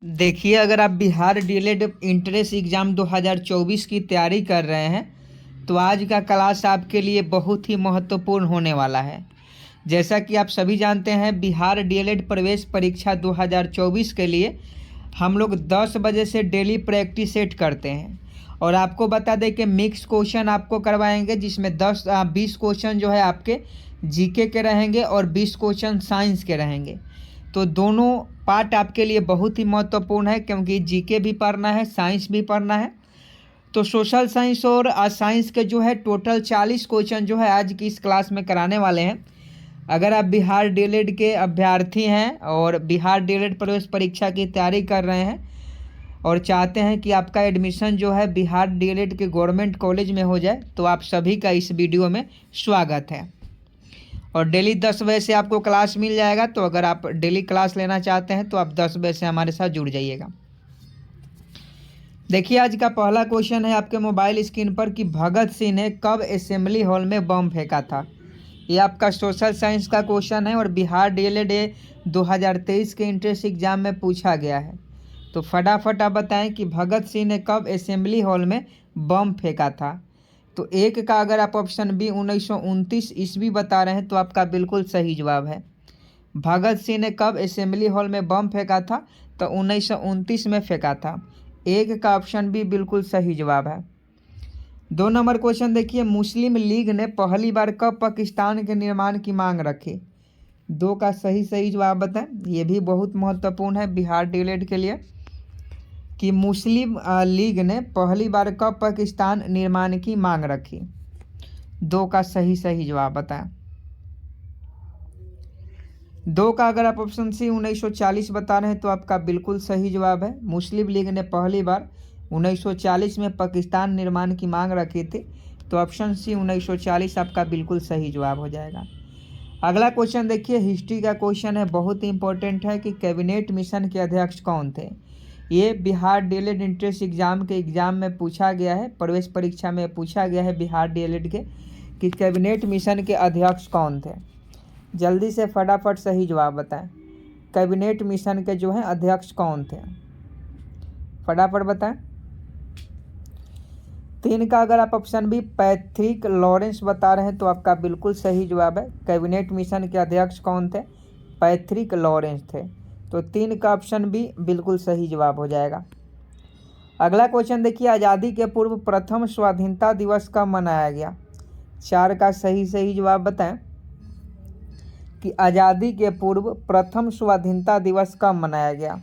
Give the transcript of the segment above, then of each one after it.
देखिए, अगर आप बिहार डीएलएड इंट्रेंस एग्ज़ाम 2024 की तैयारी कर रहे हैं तो आज का क्लास आपके लिए बहुत ही महत्वपूर्ण होने वाला है। जैसा कि आप सभी जानते हैं, बिहार डीएलएड प्रवेश परीक्षा 2024 के लिए हम लोग 10 बजे से डेली प्रैक्टिस सेट करते हैं। और आपको बता दें कि मिक्स क्वेश्चन आपको करवाएंगे, जिसमें 20 क्वेश्चन जो है आपके जीके के रहेंगे और 20 क्वेश्चन साइंस के रहेंगे। तो दोनों पार्ट आपके लिए बहुत ही महत्वपूर्ण है, क्योंकि जीके भी पढ़ना है, साइंस भी पढ़ना है। तो सोशल साइंस और साइंस के जो है टोटल 40 क्वेश्चन जो है आज की इस क्लास में कराने वाले हैं। अगर आप बिहार डीएलएड के अभ्यर्थी हैं और बिहार डीएलएड प्रवेश परीक्षा की तैयारी कर रहे हैं और चाहते हैं कि आपका एडमिशन जो है बिहार डीएलएड के गवर्नमेंट कॉलेज में हो जाए, तो आप सभी का इस वीडियो में स्वागत है। और डेली 10 बजे से आपको क्लास मिल जाएगा। तो अगर आप डेली क्लास लेना चाहते हैं तो आप 10 बजे से हमारे साथ जुड़ जाइएगा। देखिए, आज का पहला क्वेश्चन है आपके मोबाइल स्क्रीन पर कि भगत सिंह ने कब असेंबली हॉल में बम फेंका था। ये आपका सोशल साइंस का क्वेश्चन है और बिहार डीएलएड 2023 के इंट्रेंस एग्जाम में पूछा गया है। तो फटाफट आप बताएं कि भगत सिंह ने कब असेंबली हॉल में बम फेंका था। तो एक का अगर आप ऑप्शन बी 1929 ईस्वी बता रहे हैं तो आपका बिल्कुल सही जवाब है। भगत सिंह ने कब असेंबली हॉल में बम फेंका था, तो 1929 में फेंका था। एक का ऑप्शन बी बिल्कुल सही जवाब है। 2 नंबर क्वेश्चन देखिए, मुस्लिम लीग ने पहली बार कब पाकिस्तान के निर्माण की मांग रखी। 2 का सही जवाब बताएं। ये भी बहुत महत्वपूर्ण है बिहार डीएलएड के लिए कि मुस्लिम लीग ने पहली बार कब पाकिस्तान निर्माण की मांग रखी। 2 का सही जवाब बताएं। 2 का अगर आप ऑप्शन सी 1940 बता रहे हैं तो आपका बिल्कुल सही जवाब है। मुस्लिम लीग ने पहली बार 1940 में पाकिस्तान निर्माण की मांग रखी थी। तो ऑप्शन सी 1940 आपका बिल्कुल सही जवाब हो जाएगा। अगला क्वेश्चन देखिए, हिस्ट्री का क्वेश्चन है, बहुत ही इंपॉर्टेंट है कि कैबिनेट मिशन के अध्यक्ष कौन थे। ये बिहार डीएलएड इंट्रेंस एग्जाम के एग्जाम में पूछा गया है, प्रवेश परीक्षा में पूछा गया है बिहार डीएलएड के कि कैबिनेट मिशन के अध्यक्ष कौन थे। जल्दी से फटाफट सही जवाब बताएं। कैबिनेट मिशन के जो हैं अध्यक्ष कौन थे, फटाफट बताएं। 3 का अगर आप ऑप्शन बी पैट्रिक लॉरेंस बता रहे हैं तो आपका बिल्कुल सही जवाब है। कैबिनेट मिशन के अध्यक्ष कौन थे, पैट्रिक लॉरेंस थे। तो 3 का ऑप्शन बी बिल्कुल सही जवाब हो जाएगा। अगला क्वेश्चन देखिए, आज़ादी के पूर्व प्रथम स्वाधीनता दिवस कब मनाया गया। 4 का सही जवाब बताएं कि आज़ादी के पूर्व प्रथम स्वाधीनता दिवस कब मनाया गया।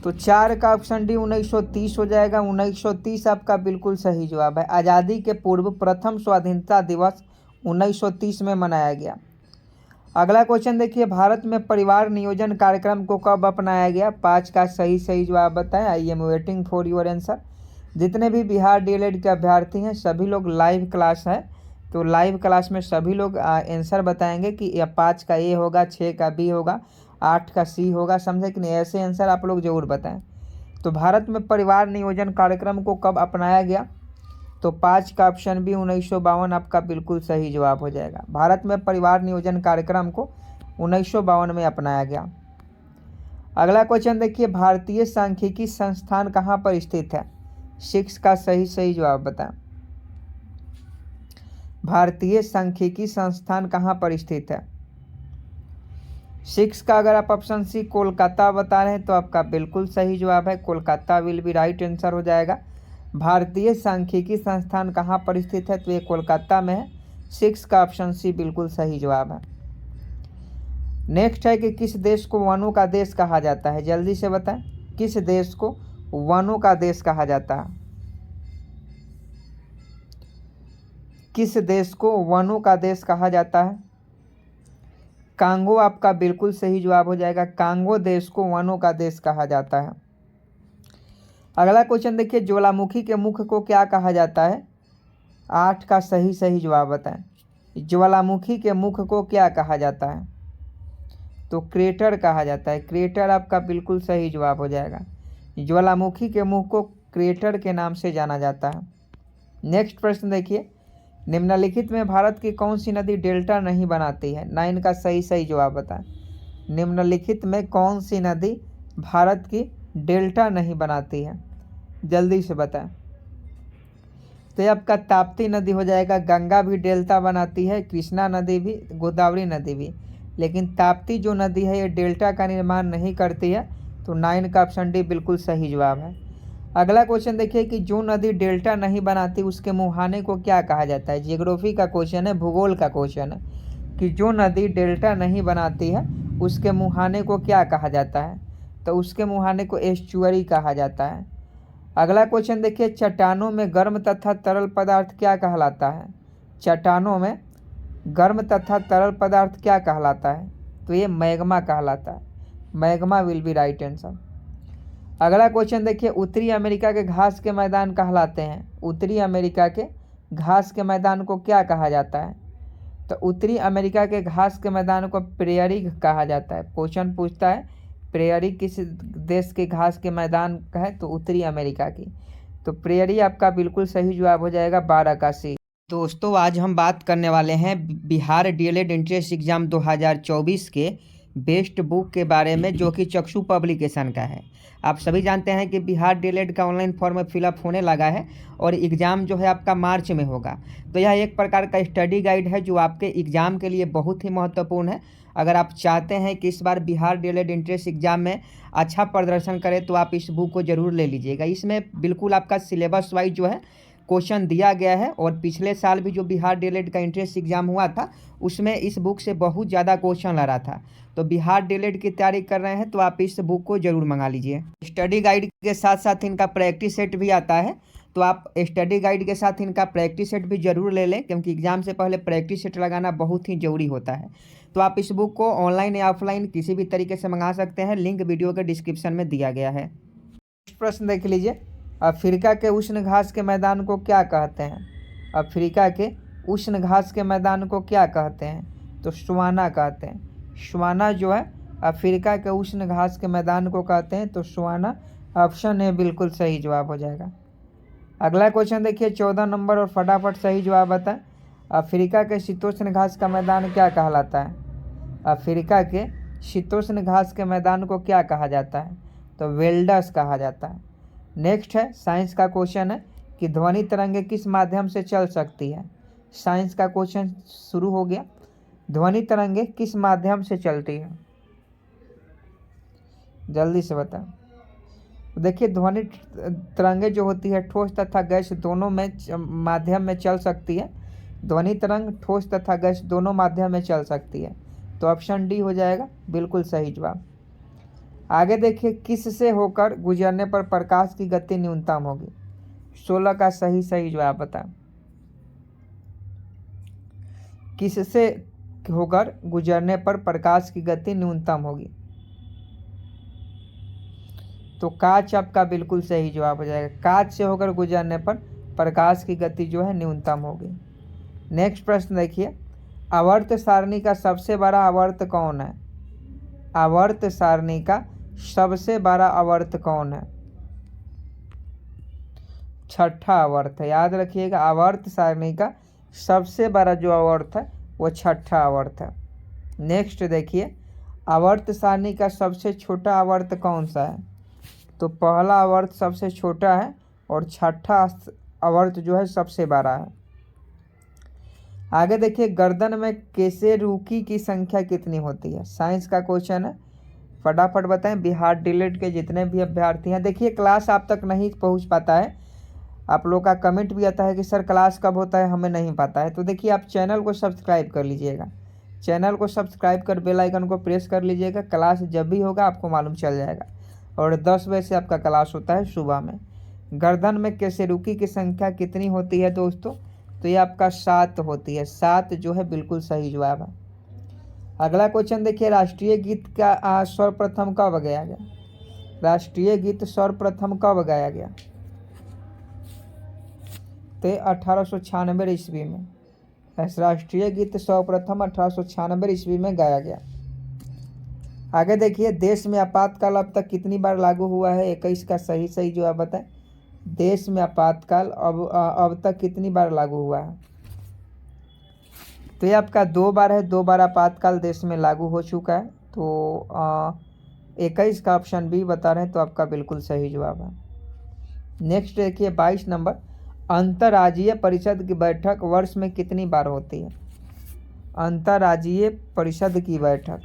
तो 4 का ऑप्शन डी 1930 हो जाएगा। 1930 आपका बिल्कुल सही जवाब है। आज़ादी के पूर्व प्रथम स्वाधीनता दिवस 1930 में मनाया गया। अगला क्वेश्चन देखिए, भारत में परिवार नियोजन कार्यक्रम को कब अपनाया गया। 5 का सही जवाब बताएं। I am waiting for your answer. जितने भी बिहार डीएलएड के अभ्यर्थी हैं सभी लोग लाइव क्लास है, तो लाइव क्लास में सभी लोग आंसर बताएंगे कि 5 का ए होगा, 6 का बी होगा, 8 का सी होगा, समझे कि नहीं। ऐसे आंसर आप लोग जरूर बताएं। तो भारत में परिवार नियोजन कार्यक्रम को कब अपनाया गया, तो 5 का ऑप्शन बी 1952 आपका बिल्कुल सही जवाब हो जाएगा। भारत में परिवार नियोजन कार्यक्रम को 1952 में अपनाया गया। अगला क्वेश्चन देखिए, भारतीय सांख्यिकी संस्थान कहाँ पर स्थित है। 6 का सही जवाब बताएं। भारतीय सांख्यिकी संस्थान कहाँ पर स्थित है। 6 का अगर आप ऑप्शन सी कोलकाता बता रहे हैं तो आपका बिल्कुल सही जवाब है। Kolkata will be right answer हो जाएगा। भारतीय सांख्यिकी संस्थान कहाँ पर स्थित है, तो ये कोलकाता में है। 6 का ऑप्शन सी बिल्कुल सही जवाब है। नेक्स्ट है कि किस देश को वनों का देश कहा जाता है। जल्दी से बताएं, किस देश को वनों का देश कहा जाता है। किस देश को वनों का देश कहा जाता है। कांगो आपका बिल्कुल सही जवाब हो जाएगा। कांगो देश को वनों का देश कहा जाता है। अगला क्वेश्चन देखिए, ज्वालामुखी के मुख को क्या कहा जाता है। 8 का सही जवाब बताएं। ज्वालामुखी के मुख को क्या कहा जाता है, तो क्रेटर कहा जाता है। क्रेटर आपका बिल्कुल सही जवाब हो जाएगा। ज्वालामुखी के मुख को क्रेटर के नाम से जाना जाता है। नेक्स्ट प्रश्न देखिए, निम्नलिखित में भारत की कौन सी नदी डेल्टा नहीं बनाती है। 9 का सही जवाब बताएं। निम्नलिखित में कौन सी नदी भारत की डेल्टा नहीं बनाती है? जल्दी से बताएं। तो ये आपका ताप्ती नदी हो जाएगा। गंगा भी डेल्टा बनाती है, कृष्णा नदी भी, गोदावरी नदी भी, लेकिन ताप्ती जो नदी है ये डेल्टा का निर्माण नहीं करती है। तो 9 का ऑप्शन डी बिल्कुल सही जवाब है। अगला क्वेश्चन देखिए कि जो नदी डेल्टा नहीं बनाती उसके मुहाने को क्या कहा जाता है? जियोग्राफी का क्वेश्चन है, भूगोल का क्वेश्चन है कि जो नदी डेल्टा नहीं बनाती है उसके मुहाने को क्या कहा जाता है? तो उसके मुहाने को एस्चुअरी कहा जाता है। अगला क्वेश्चन देखिए, चट्टानों में गर्म तथा तरल पदार्थ क्या कहलाता है? चट्टानों में गर्म तथा तरल पदार्थ क्या कहलाता है? तो ये मैग्मा कहलाता है। Magma will be right answer. अगला क्वेश्चन देखिए, उत्तरी अमेरिका के घास के मैदान कहलाते हैं। उत्तरी अमेरिका के घास के मैदान को क्या कहा जाता है? तो उत्तरी अमेरिका के घास के मैदान को प्रेयरी कहा जाता है। क्वेश्चन पूछता है प्रेयरी किस देश के घास के मैदान का है? तो उत्तरी अमेरिका की। तो प्रेयरी आपका बिल्कुल सही जवाब हो जाएगा 12 का सी। दोस्तों आज हम बात करने वाले हैं बिहार डीएलएड एंट्रेंस एग्जाम 2024 के बेस्ट बुक के बारे में, जो कि चक्षु पब्लिकेशन का है। आप सभी जानते हैं कि बिहार डीएलएड का ऑनलाइन फॉर्म फिलअप होने लगा है और एग्ज़ाम जो है आपका मार्च में होगा। तो यह एक प्रकार का स्टडी गाइड है जो आपके एग्ज़ाम के लिए बहुत ही महत्वपूर्ण है। अगर आप चाहते हैं कि इस बार बिहार डीएलएड एंट्रेंस एग्जाम में अच्छा प्रदर्शन करें तो आप इस बुक को ज़रूर ले लीजिएगा। इसमें बिल्कुल आपका सिलेबस वाइज जो है क्वेश्चन दिया गया है और पिछले साल भी जो बिहार डीएलएड का एंट्रेंस एग्जाम हुआ था उसमें इस बुक से बहुत ज़्यादा क्वेश्चन ला रहा था। तो बिहार डीएलएड की तैयारी कर रहे हैं तो आप इस बुक को ज़रूर मंगा लीजिए। स्टडी गाइड के साथ साथ इनका प्रैक्टिस सेट भी आता है, तो आप स्टडी गाइड के साथ इनका प्रैक्टिस सेट भी ज़रूर ले लें, क्योंकि एग्जाम से पहले प्रैक्टिस सेट लगाना बहुत ही ज़रूरी होता है। तो आप इस बुक को ऑनलाइन या ऑफलाइन किसी भी तरीके से मंगा सकते हैं, लिंक वीडियो के डिस्क्रिप्शन में दिया गया है। प्रश्न देख लीजिए, अफ्रीका के उष्ण घास के मैदान को क्या कहते हैं? अफ्रीका के उष्ण घास के मैदान को क्या कहते हैं? तो सवाना कहते हैं। सवाना जो है अफ्रीका के उष्ण घास के मैदान को कहते हैं, तो सवाना ऑप्शन ए बिल्कुल सही जवाब हो जाएगा। अगला क्वेश्चन देखिए 14 नंबर और फटाफट सही जवाब बताएं। अफ्रीका के शीतोष्ण घास का मैदान क्या कहलाता है? अफ्रीका के शीतोष्ण घास के मैदान को क्या कहा जाता है? तो वेल्डस कहा जाता है। नेक्स्ट है साइंस का क्वेश्चन है कि ध्वनि तरंगें किस माध्यम से चल सकती है? साइंस का क्वेश्चन शुरू हो गया। ध्वनि तरंगें किस माध्यम से चलती है? जल्दी से बताएं। देखिए ध्वनि तरंगें जो होती है ठोस तथा गैस दोनों में माध्यम में चल सकती है। ध्वनि तरंग ठोस तथा गैस दोनों माध्यम में चल सकती है, तो ऑप्शन डी हो जाएगा बिल्कुल सही जवाब। आगे देखिए, किससे होकर गुजरने पर प्रकाश की गति न्यूनतम होगी? 16 का सही जवाब बताएं। किससे होकर गुजरने पर प्रकाश की गति न्यूनतम होगी? तो कांच आपका बिल्कुल सही जवाब हो जाएगा। कांच से होकर गुजरने पर प्रकाश की गति जो है न्यूनतम होगी। नेक्स्ट प्रश्न देखिए, आवर्त सारणी का सबसे बड़ा आवर्त कौन है? आवर्त सारणी का सबसे बड़ा आवर्त कौन है? छठा आवर्त है। याद रखिएगा, आवर्त सारणी का सबसे बड़ा जो आवर्त है वो छठा आवर्त है। नेक्स्ट देखिए, आवर्त सारणी का सबसे छोटा आवर्त कौन सा है? तो पहला आवर्त सबसे छोटा है और छठा आवर्त जो है सबसे बड़ा है। आगे देखिए, गर्दन में केसेरुकी की संख्या कितनी होती है? साइंस का क्वेश्चन है, फटाफट बताएं। बिहार डीएलएड के जितने भी अभ्यर्थी हैं, देखिए क्लास आप तक नहीं पहुंच पाता है, आप लोग का कमेंट भी आता है कि सर क्लास कब होता है, हमें नहीं पता है। तो देखिए आप चैनल को सब्सक्राइब कर लीजिएगा, चैनल को सब्सक्राइब कर बेल आइकन को प्रेस कर लीजिएगा। क्लास जब भी होगा आपको मालूम चल जाएगा। और 10 बजे से आपका क्लास होता है सुबह में। गर्दन में केसेरुकी की संख्या कितनी होती है दोस्तों? तो ये आपका 7 होती है। 7 जो है बिल्कुल सही जवाब है। अगला क्वेश्चन देखिए, राष्ट्रीय गीत का सर्वप्रथम कब गाया गया? राष्ट्रीय गीत सर्वप्रथम कब गाया गया? तो 1896 ईस्वी में। राष्ट्रीय गीत सर्वप्रथम 1896 ईस्वी में गाया गया। आगे देखिए, देश में आपातकाल अब तक कितनी बार लागू हुआ है? 21 का सही जवाब बताएं। देश में आपातकाल अब तक कितनी बार लागू हुआ है? तो ये आपका 2 बार है। 2 बार आपातकाल देश में लागू हो चुका है। तो 21 का ऑप्शन बी बता रहे हैं, तो आपका बिल्कुल सही जवाब है। नेक्स्ट देखिए 22 नंबर, अंतर्राज्यीय परिषद की बैठक वर्ष में कितनी बार होती है? अंतर्राज्यीय परिषद की बैठक,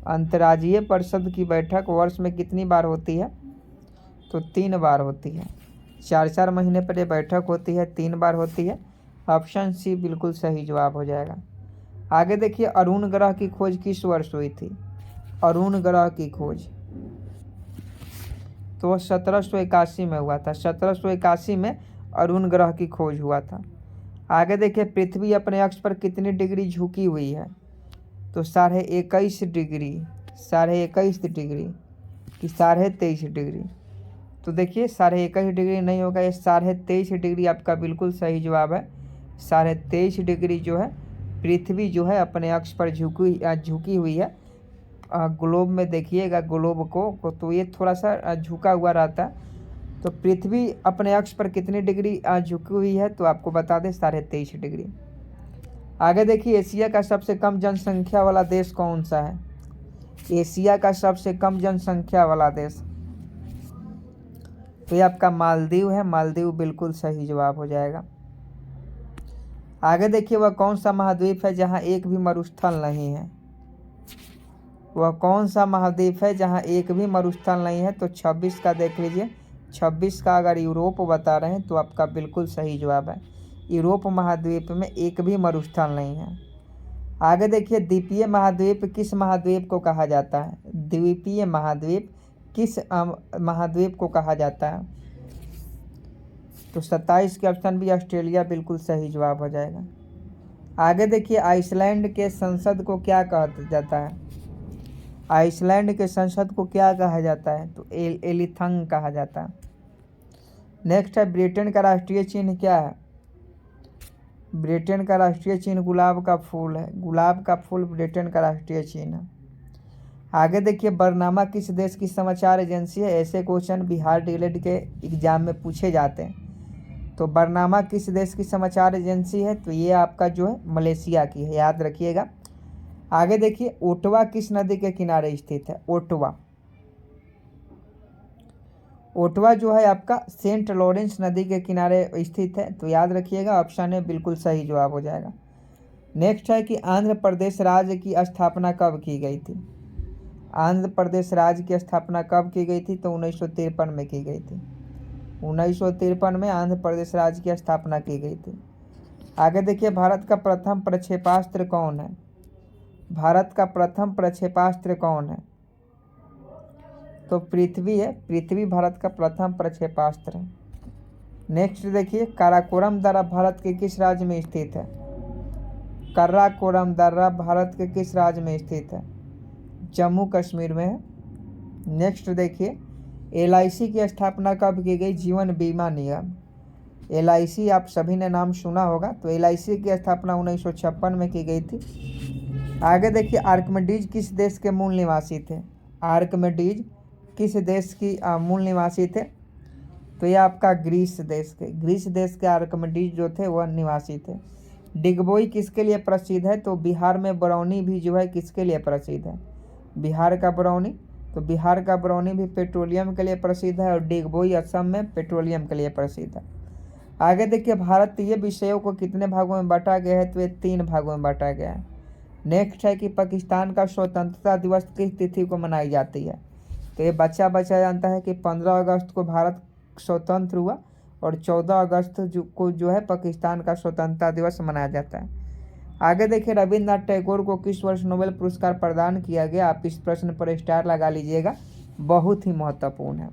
अंतर्राज्यीय परिषद की बैठक वर्ष में कितनी बार होती है? तो 3 बार होती है। 4 महीने पर यह बैठक होती है, 3 बार होती है। ऑप्शन सी बिल्कुल सही जवाब हो जाएगा। आगे देखिए अरुण ग्रह की खोज किस वर्ष हुई थी? अरुण ग्रह की खोज तो 1781 में हुआ था। 1781 में अरुण ग्रह की खोज हुआ था। आगे देखिए पृथ्वी अपने अक्ष पर कितनी डिग्री झुकी हुई है? तो 21.5 डिग्री, 21.5 डिग्री कि 23.5 डिग्री? तो देखिए 21.5 डिग्री नहीं होगा, ये 23.5 डिग्री आपका बिल्कुल सही जवाब है। 23.5 डिग्री जो है पृथ्वी जो है अपने अक्ष पर झुकी हुई है। ग्लोब में देखिएगा ग्लोब को तो ये थोड़ा सा झुका हुआ रहता है। तो पृथ्वी अपने अक्ष पर कितनी डिग्री झुकी हुई है? तो आपको बता दें 23.5 डिग्री। आगे देखिए एशिया का सबसे कम जनसंख्या वाला देश कौन सा है? एशिया का सबसे कम जनसंख्या वाला देश तो ये आपका मालदीव है। मालदीव बिल्कुल सही जवाब हो जाएगा। आगे देखिए वह कौन सा महाद्वीप है जहाँ एक भी मरुस्थल नहीं है? वह कौन सा महाद्वीप है जहाँ एक भी मरुस्थल नहीं है? तो 26 का देख लीजिए। 26 का अगर यूरोप बता रहे हैं तो आपका बिल्कुल सही जवाब है। यूरोप महाद्वीप में एक भी मरुस्थल नहीं है। आगे देखिए द्वीपीय महाद्वीप किस महाद्वीप को कहा जाता है? द्वीपीय महाद्वीप किस महाद्वीप को कहा जाता है? तो 27 के ऑप्शन भी ऑस्ट्रेलिया बिल्कुल सही जवाब हो जाएगा। आगे देखिए आइसलैंड के संसद को क्या कहा जाता है? आइसलैंड के संसद को क्या कहा जाता है? तो एलिथंग कहा जाता है। नेक्स्ट है ब्रिटेन का राष्ट्रीय चिन्ह क्या है? ब्रिटेन का राष्ट्रीय चिन्ह गुलाब का फूल है। गुलाब का फूल ब्रिटेन का राष्ट्रीय चिन्ह है। आगे देखिए बरनामा किस देश की समाचार एजेंसी है? ऐसे क्वेश्चन बिहार डीएलएड के एग्जाम में पूछे जाते हैं। तो बरनामा किस देश की समाचार एजेंसी है? तो ये आपका जो है मलेशिया की है, याद रखिएगा। आगे देखिए ओटवा किस नदी के किनारे स्थित है? ओटवा, ओटवा जो है आपका सेंट लॉरेंस नदी के किनारे स्थित है, तो याद रखिएगा ऑप्शन ए बिल्कुल सही जवाब हो जाएगा। नेक्स्ट है कि आंध्र प्रदेश राज्य की स्थापना कब की गई थी? आंध्र प्रदेश राज्य की स्थापना कब की गई थी? तो 1953 में की गई थी। 1953 में आंध्र प्रदेश राज्य की स्थापना की गई थी। आगे देखिए भारत का प्रथम प्रक्षेपास्त्र कौन है? भारत का प्रथम प्रक्षेपास्त्र कौन है? तो पृथ्वी है। पृथ्वी भारत का प्रथम प्रक्षेपास्त्र है। नेक्स्ट देखिए काराकोरम दर्रा भारत के किस राज्य में स्थित है? काराकोरम दर्रा भारत के किस राज्य में स्थित है? जम्मू कश्मीर में है। नेक्स्ट देखिए LIC की स्थापना कब की गई? जीवन बीमा निगम, LIC आप सभी ने नाम सुना होगा। तो LIC की स्थापना 1956 में की गई थी। आगे देखिए आर्किमिडीज किस देश के मूल निवासी थे? आर्किमिडीज किस देश की मूल निवासी थे? तो ये आपका ग्रीस देश के आर्किमिडीज जो थे वह निवासी थे। डिगबोई किसके लिए प्रसिद्ध है? तो बिहार में बरौनी भी जो है किसके लिए प्रसिद्ध है? बिहार का बरौनी। तो बिहार का बरौनी भी पेट्रोलियम के लिए प्रसिद्ध है और डिगबोई असम में पेट्रोलियम के लिए प्रसिद्ध है। आगे देखिए भारतीय विषयों को कितने भागों में बांटा गया है? तो ये 3 भागों में बांटा गया है। नेक्स्ट है कि पाकिस्तान का स्वतंत्रता दिवस किस तिथि को मनाई जाती है? तो ये बच्चा जानता है कि 15 अगस्त को भारत स्वतंत्र हुआ और 14 अगस्त को जो है पाकिस्तान का स्वतंत्रता दिवस मनाया जाता है। आगे देखिए रविन्द्रनाथ टैगोर को किस वर्ष नोबेल पुरस्कार प्रदान किया गया? आप इस प्रश्न पर स्टार लगा लीजिएगा, बहुत ही महत्वपूर्ण है।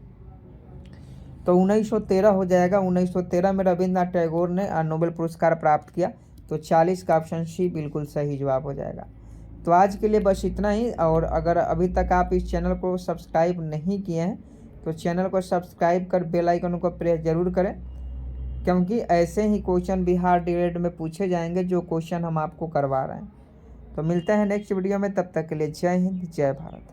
तो 1913 हो जाएगा। 1913 में रविन्द्रनाथ टैगोर ने नोबेल पुरस्कार प्राप्त किया। तो 40 का ऑप्शन सी बिल्कुल सही जवाब हो जाएगा। तो आज के लिए बस इतना ही। और अगर अभी तक आप इस चैनल को सब्सक्राइब नहीं किए हैं तो चैनल को सब्सक्राइब कर बेल आइकन को प्रेस जरूर करें, क्योंकि ऐसे ही क्वेश्चन बिहार डीएलएड में पूछे जाएंगे जो क्वेश्चन हम आपको करवा रहे हैं। तो मिलते हैं नेक्स्ट वीडियो में, तब तक के लिए जय हिंद जय भारत।